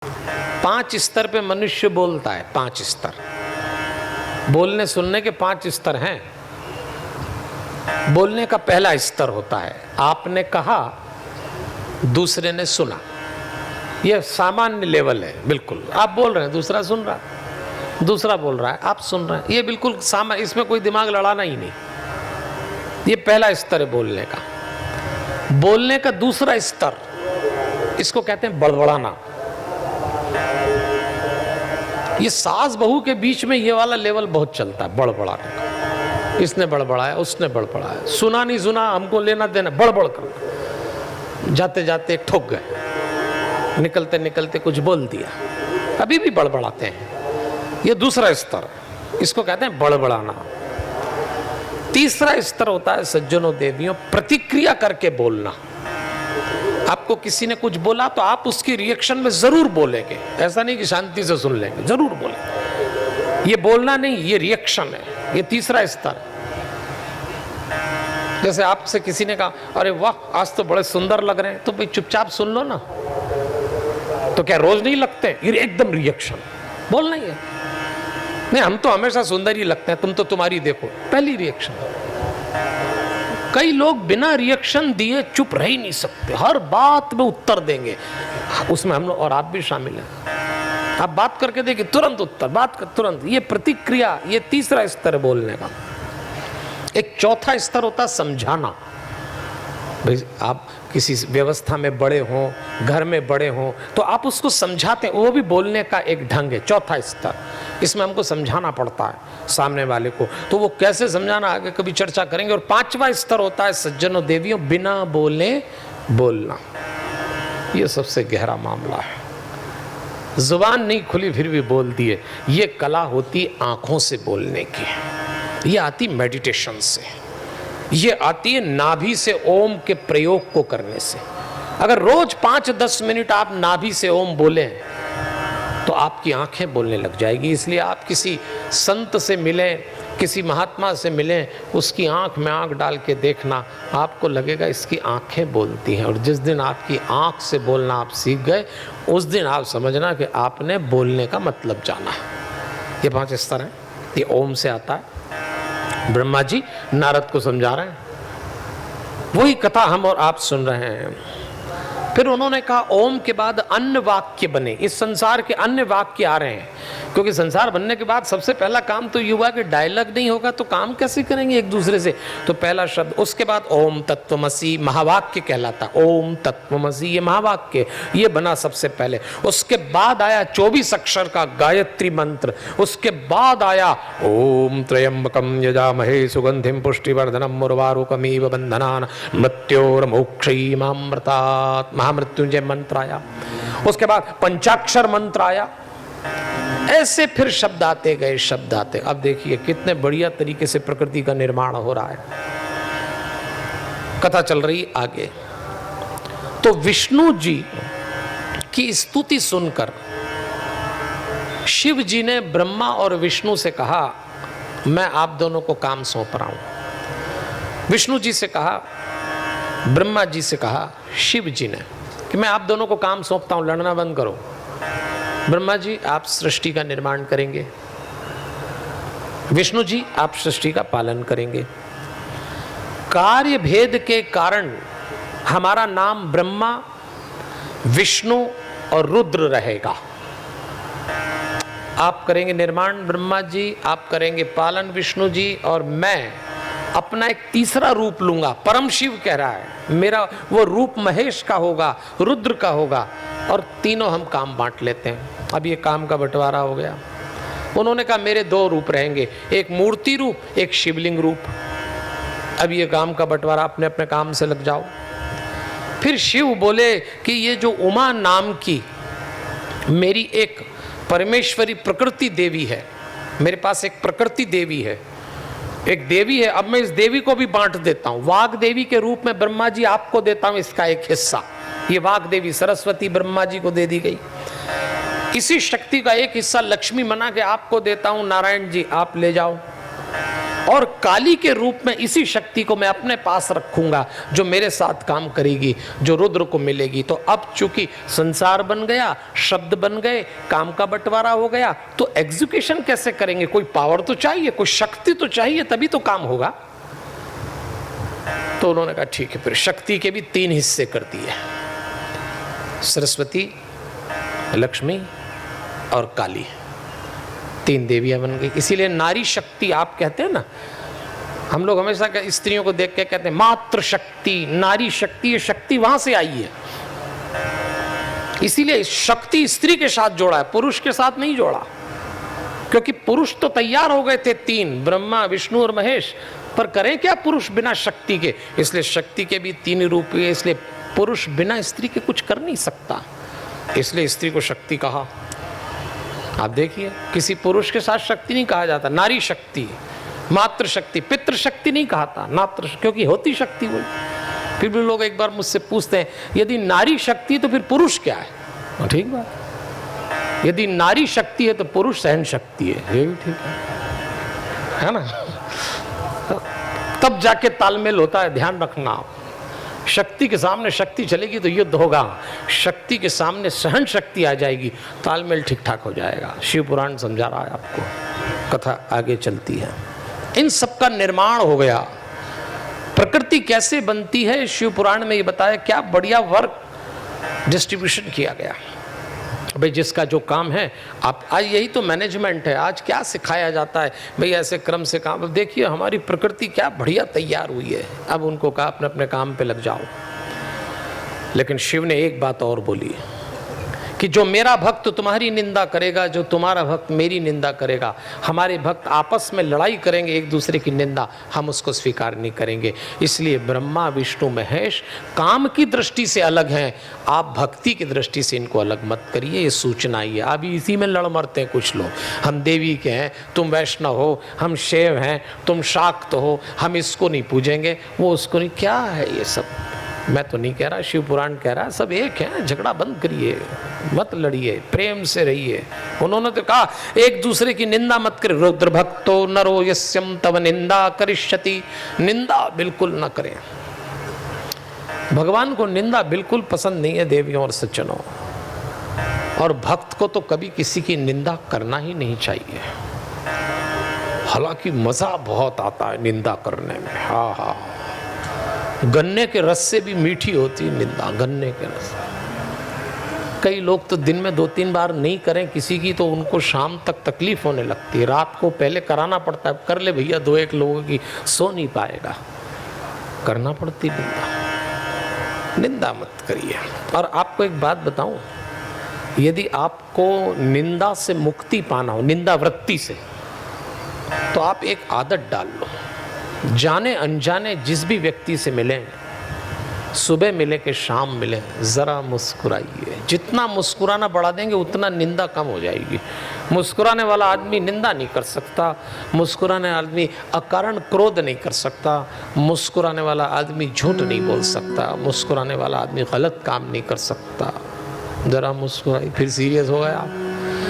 5 स्तर पे मनुष्य बोलता है। 5 स्तर, बोलने सुनने के 5 स्तर हैं। बोलने का पहला स्तर होता है आपने कहा, दूसरे ने सुना। यह सामान्य लेवल है, बिल्कुल आप बोल रहे हैं, दूसरा सुन रहा है, दूसरा बोल रहा है, आप सुन रहे हैं, ये बिल्कुल सामान्य, इसमें कोई दिमाग लड़ाना ही नहीं। ये पहला स्तर है बोलने का। बोलने का दूसरा स्तर, इसको कहते हैं बड़बड़ाना। ये सास बहू के बीच में ये वाला लेवल बहुत चलता है, बड़बड़ाने का। इसने बड़बड़ाया, उसने बड़बड़ाया, सुना नहीं सुना, हमको लेना देना, बड़बड़ कर, जाते जाते ठोक गए, निकलते निकलते कुछ बोल दिया, अभी भी बड़बड़ाते हैं। ये दूसरा स्तर, इसको कहते हैं बड़बड़ाना। तीसरा स्तर होता है सज्जनों देवियों, प्रतिक्रिया करके बोलना। आपको किसी ने कुछ बोला तो आप उसकी रिएक्शन में जरूर बोलेंगे, ऐसा नहीं कि शांति से सुन लेंगे, जरूर बोलेंगे। ये बोलना नहीं, ये रिएक्शन है, ये तीसरा स्तर है। जैसे आपसे किसी ने कहा अरे वाह आज तो बड़े सुंदर लग रहे हैं, तो भाई चुपचाप सुन लो ना। तो क्या रोज नहीं लगते? ये एकदम रिएक्शन, बोलना ही है। नहीं हम तो हमेशा सुंदर ही लगते हैं, तुम तो तुम्हारी देखो, पहली रिएक्शन। कई लोग बिना रिएक्शन दिए चुप रह ही नहीं सकते, हर बात में उत्तर देंगे। उसमें हम लोग और आप भी शामिल हैं। आप बात करके देखिए, तुरंत उत्तर, बात कर तुरंत, ये प्रतिक्रिया, ये तीसरा स्तर है बोलने का। एक चौथा स्तर होता है समझाना। भाई आप किसी व्यवस्था में बड़े हों, घर में बड़े हों, तो आप उसको समझाते हैं, वो भी बोलने का एक ढंग है, चौथा स्तर। इसमें हमको समझाना पड़ता है सामने वाले को, तो वो कैसे समझाना आगे कभी चर्चा करेंगे। और 5वां स्तर होता है सज्जनों देवियों, बिना बोले बोलना। ये सबसे गहरा मामला है। जुबान नहीं खुली फिर भी बोल दिए, ये कला होती आंखों से बोलने की। ये आती मेडिटेशन से, ये आती है नाभि से ओम के प्रयोग को करने से। अगर रोज 5-10 मिनट आप नाभि से ओम बोलें तो आपकी आंखें बोलने लग जाएगी। इसलिए आप किसी संत से मिलें, किसी महात्मा से मिलें, उसकी आंख में आंख डाल के देखना, आपको लगेगा इसकी आंखें बोलती हैं। और जिस दिन आपकी आंख से बोलना आप सीख गए, उस दिन आप समझना कि आपने बोलने का मतलब जाना है। ये 5 स्तर हैं। ये ओम से आता है। ब्रह्मा जी नारद को समझा रहे हैं, वही कथा हम और आप सुन रहे हैं। फिर उन्होंने कहा ओम के बाद अन्य वाक्य बने। इस संसार के अन्य वाक्य आ रहे हैं, क्योंकि संसार बनने के बाद सबसे पहला काम तो ये हुआ कि डायलॉग नहीं होगा तो काम कैसे करेंगे एक दूसरे से। तो पहला शब्द, उसके बाद ओम तत्वमसि महावाक्य कहलाता। ओम तत्वमसि ये महावाक्य, ये बना सबसे पहले। उसके बाद आया 24 अक्षर का गायत्री मंत्र। उसके बाद आया ओम त्र्यंबकम यजामहे सुगंधिम पुष्टिवर्धनम उर्वारुकमिव बंधनान् मृत्योर्मोक्षयीमामृतात् महामृत्युंजय मंत्र आया। उसके बाद पंचाक्षर मंत्र आया। ऐसे फिर शब्द आते गए, शब्द आते। अब देखिए कितने बढ़िया तरीके से प्रकृति का निर्माण हो रहा है। कथा चल रही आगे। तो विष्णु जी की स्तुति सुनकर शिव जी ने ब्रह्मा और विष्णु से कहा मैं आप दोनों को काम सौंप रहा हूं। विष्णु जी से कहा, ब्रह्मा जी से कहा शिव जी ने कि मैं आप दोनों को काम सौंपता हूं, लड़ना बंद करो। ब्रह्मा जी आप सृष्टि का निर्माण करेंगे, विष्णु जी आप सृष्टि का पालन करेंगे। कार्य भेद के कारण हमारा नाम ब्रह्मा, विष्णु और रुद्र रहेगा। आप करेंगे निर्माण ब्रह्मा जी, आप करेंगे पालन विष्णु जी, और मैं अपना एक तीसरा रूप लूंगा। परम शिव कह रहा है, मेरा वो रूप महेश का होगा, रुद्र का होगा, और तीनों हम काम बांट लेते हैं। अब ये काम का बंटवारा हो गया। उन्होंने कहा मेरे 2 रूप रहेंगे, एक मूर्ति रूप, एक शिवलिंग रूप। अब ये काम का बंटवारा, अपने अपने काम से लग जाओ। फिर शिव बोले कि ये जो उमा नाम की मेरी एक परमेश्वरी प्रकृति देवी है, मेरे पास एक प्रकृति देवी है, एक देवी है, अब मैं इस देवी को भी बांट देता हूं। वाग देवी के रूप में ब्रह्मा जी आपको देता हूं इसका एक हिस्सा। ये वाग देवी सरस्वती ब्रह्मा जी को दे दी गई। इसी शक्ति का एक हिस्सा लक्ष्मी बना के आपको देता हूं, नारायण जी आप ले जाओ। और काली के रूप में इसी शक्ति को मैं अपने पास रखूंगा जो मेरे साथ काम करेगी, जो रुद्र को मिलेगी। तो अब चूंकि संसार बन गया, शब्द बन गए, काम का बंटवारा हो गया, तो एग्जीक्यूशन कैसे करेंगे? कोई पावर तो चाहिए, कोई शक्ति तो चाहिए, तभी तो काम होगा। तो उन्होंने कहा ठीक है, फिर शक्ति के भी 3 हिस्से कर दिए, सरस्वती, लक्ष्मी और काली, 3 देवियां बन गई। इसीलिए नारी शक्ति आप कहते हैं ना, हम लोग हमेशा स्त्रियों को देख के कहते हैं मातृ शक्ति, नारी शक्ति, ये शक्ति वहां से आई है। इसीलिए शक्ति स्त्री के साथ जोड़ा है, पुरुष के साथ नहीं जोड़ा, क्योंकि पुरुष तो तैयार हो गए थे 3, ब्रह्मा, विष्णु और महेश, पर करें क्या पुरुष बिना शक्ति के? इसलिए शक्ति के भी 3 रूप है, इसलिए पुरुष बिना स्त्री के कुछ कर नहीं सकता, इसलिए स्त्री को शक्ति कहा। आप देखिए, किसी पुरुष के साथ शक्ति नहीं कहा जाता, नारी शक्ति, मातृ शक्ति, पितृ शक्ति नहीं कहा था, नात्र, क्योंकि होती शक्ति वही। फिर भी लोग एक बार मुझसे पूछते हैं, यदि नारी शक्ति तो फिर पुरुष क्या है? ठीक बात, यदि नारी शक्ति है तो पुरुष सहन शक्ति है, ये भी ठीक है ना? तब जाके तालमेल होता है, ध्यान रखना आप। शक्ति के सामने शक्ति चलेगी तो युद्ध होगा, शक्ति के सामने सहन शक्ति आ जाएगी, तालमेल ठीक ठाक हो जाएगा। शिव पुराण समझा रहा है आपको, कथा आगे चलती है। इन सब का निर्माण हो गया। प्रकृति कैसे बनती है शिव पुराण में ये बताया, क्या बढ़िया वर्क डिस्ट्रीब्यूशन किया गया। भाई जिसका जो काम है, आप आज यही तो मैनेजमेंट है, आज क्या सिखाया जाता है भाई, ऐसे क्रम से काम। अब देखिए हमारी प्रकृति क्या बढ़िया तैयार हुई है, अब उनको कहा अपने अपने काम पे लग जाओ। लेकिन शिव ने एक बात और बोली कि जो मेरा भक्त तुम्हारी निंदा करेगा, जो तुम्हारा भक्त मेरी निंदा करेगा, हमारे भक्त आपस में लड़ाई करेंगे एक दूसरे की निंदा, हम उसको स्वीकार नहीं करेंगे। इसलिए ब्रह्मा, विष्णु, महेश काम की दृष्टि से अलग हैं, आप भक्ति की दृष्टि से इनको अलग मत करिए, ये सूचना ही है। अभी इसी में लड़ मरते हैं कुछ लोग, हम देवी के हैं, तुम वैष्णव हो, हम शैव हैं, तुम शाक्त हो, हम इसको नहीं पूजेंगे, वो उसको नहीं। क्या है ये सब? मैं तो नहीं कह रहा, शिव पुराण कह रहा है, सब एक है, झगड़ा बंद करिए, मत लड़िए, प्रेम से रहिए। उन्होंने तो कहा एक दूसरे की निंदा मत करें। रुद्र भक्तो नरो यस्यम तव निंदा करिष्यति, निंदा बिल्कुल न करें। भगवान को निंदा बिल्कुल पसंद नहीं है देवियों और सज्जनों, और भक्त को तो कभी किसी की निंदा करना ही नहीं चाहिए। हालांकि मजा बहुत आता है निंदा करने में, हाँ हाँ, गन्ने के रस से भी मीठी होती है निंदा, गन्ने के रस। कई लोग तो दिन में 2-3 बार नहीं करें किसी की तो उनको शाम तक तकलीफ होने लगती है, रात को पहले कराना पड़ता है, कर ले भैया 2-1 लोगों की, सो नहीं पाएगा, करना पड़ती निंदा। निंदा मत करिए। और आपको एक बात बताऊं, यदि आपको निंदा से मुक्ति पाना हो, निंदा वृत्ति से, तो आप एक आदत डाल लो, जाने अनजाने जिस भी व्यक्ति से मिलें, सुबह मिले कि शाम मिले, ज़रा मुस्कुराइए। जितना मुस्कुराना बढ़ा देंगे उतना निंदा कम हो जाएगी। मुस्कुराने वाला आदमी निंदा नहीं कर सकता, मुस्कुराने आदमी अकारण क्रोध नहीं कर सकता, मुस्कुराने वाला आदमी झूठ नहीं बोल सकता, मुस्कुराने वाला आदमी गलत काम नहीं कर सकता। ज़रा मुस्कुराइए। फिर सीरियस हो गए आप।